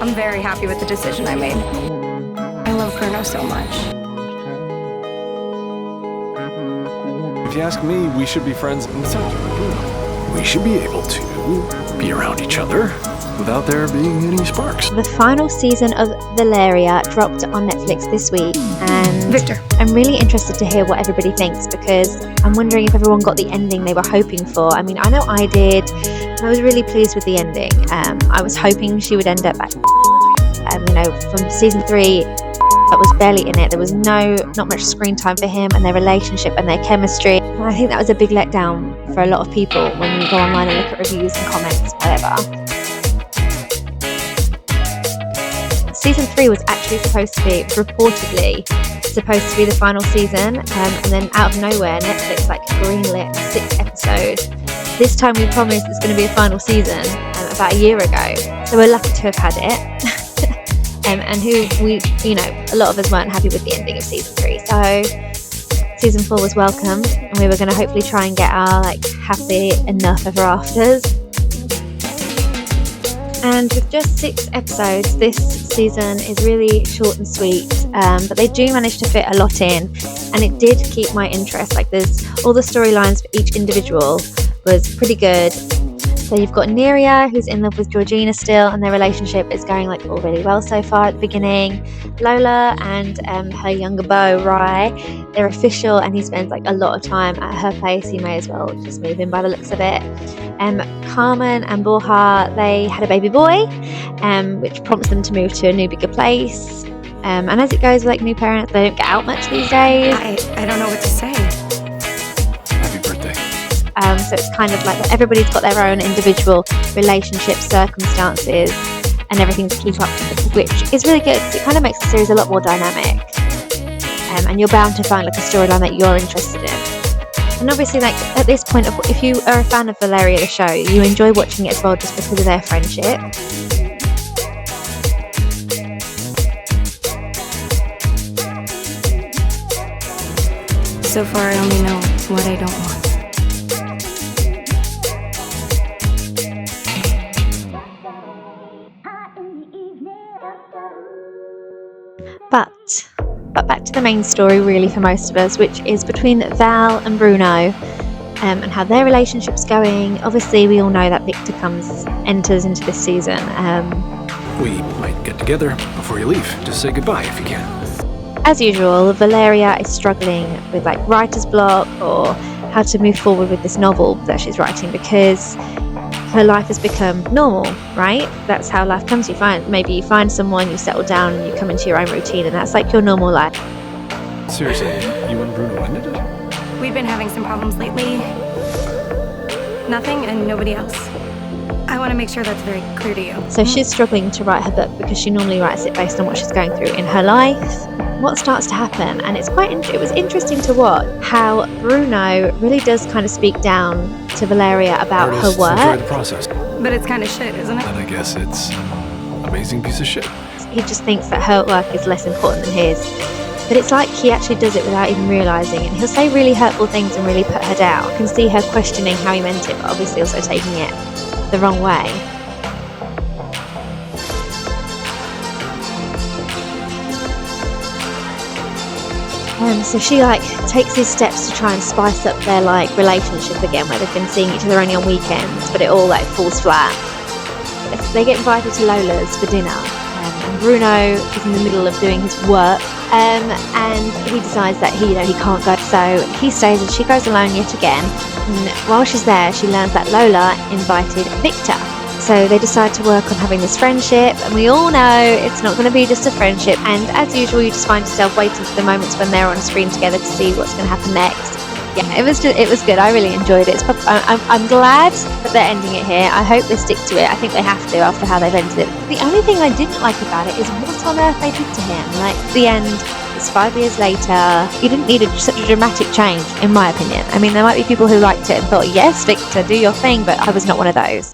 I'm very happy with the decision I made. I love Bruno so much. If you ask me, we should be friends. And so, Bruno, we should be able to be around each other without there being any sparks. The final season of Valeria dropped on Netflix this week, and Victor. I'm really interested to hear what everybody thinks, because I'm wondering if everyone got the ending they were hoping for. I mean, I know I did. I was really pleased with the ending. I was hoping she would end up back. From season 3, that was barely in it. There was not much screen time for him and their relationship and their chemistry. And I think that was a big letdown for a lot of people when you go online and look at reviews and comments, whatever. Season 3 was actually reportedly supposed to be the final season, and then out of nowhere, Netflix greenlit a 6th episode. This time we promised it's going to be a final season about a year ago, so we're lucky to have had it. And a lot of us weren't happy with the ending of season 3, so season 4 was welcomed, and we were going to hopefully try and get our happy enough ever afters. And with just 6 episodes, this season is really short and sweet, but they do manage to fit a lot in, and it did keep my interest. There's all the storylines for each individual was pretty good. So you've got Neria, who's in love with Georgina still, and their relationship is going all really well so far at the beginning. Lola and her younger beau, Rai, they're official, and he spends a lot of time at her place. He may as well just move in by the looks of it. Carmen and Borja, they had a baby boy, which prompts them to move to a new, bigger place. And as it goes with new parents, they don't get out much these days. I don't know what to say. Happy birthday. So it's kind of everybody's got their own individual relationship circumstances and everything to keep up with, which is really good because it kind of makes the series a lot more dynamic. And you're bound to find a storyline that you're interested in. And obviously, at this point, if you are a fan of Valeria the show, you enjoy watching it as well just because of their friendship. So far, I only know what I don't want. But back to the main story, really, for most of us, which is between Val and Bruno, and how their relationship's going. Obviously, we all know that Victor enters into this season. We might get together before you leave. Just say goodbye if you can. As usual, Valeria is struggling with writer's block or how to move forward with this novel that she's writing, because her life has become normal, right? That's how life comes. You find someone, you settle down, and you come into your own routine, and that's your normal life. Seriously, you and Bruno ended it? We've been having some problems lately. Nothing and nobody else. I want to make sure that's very clear to you. So she's struggling to write her book because she normally writes it based on what she's going through in her life. What starts to happen, and it was interesting to watch how Bruno really does kind of speak down to Valeria about her work. Enjoy the process. But it's kind of shit, isn't it? And I guess it's an amazing piece of shit. He just thinks that her work is less important than his. But it's he actually does it without even realising, and he'll say really hurtful things and really put her down. You can see her questioning how he meant it, but obviously also taking it the wrong way. So she takes these steps to try and spice up their relationship again, where they've been seeing each other only on weekends, but it all falls flat. They get invited to Lola's for dinner, and Bruno is in the middle of doing his work, and he decides that he can't go, so he stays and she goes alone yet again. And while she's there, she learns that Lola invited Victor. So they decide to work on having this friendship, and we all know it's not going to be just a friendship, and as usual you just find yourself waiting for the moments when they're on screen together to see what's going to happen next. Yeah, it was good. I really enjoyed it. I'm glad that they're ending it here. I hope they stick to it. I think they have to after how they've ended it. The only thing I didn't like about it is what on earth they did to him. The end, it's 5 years later. You didn't need such a dramatic change, in my opinion. I mean, there might be people who liked it and thought, yes, Victor, do your thing, but I was not one of those.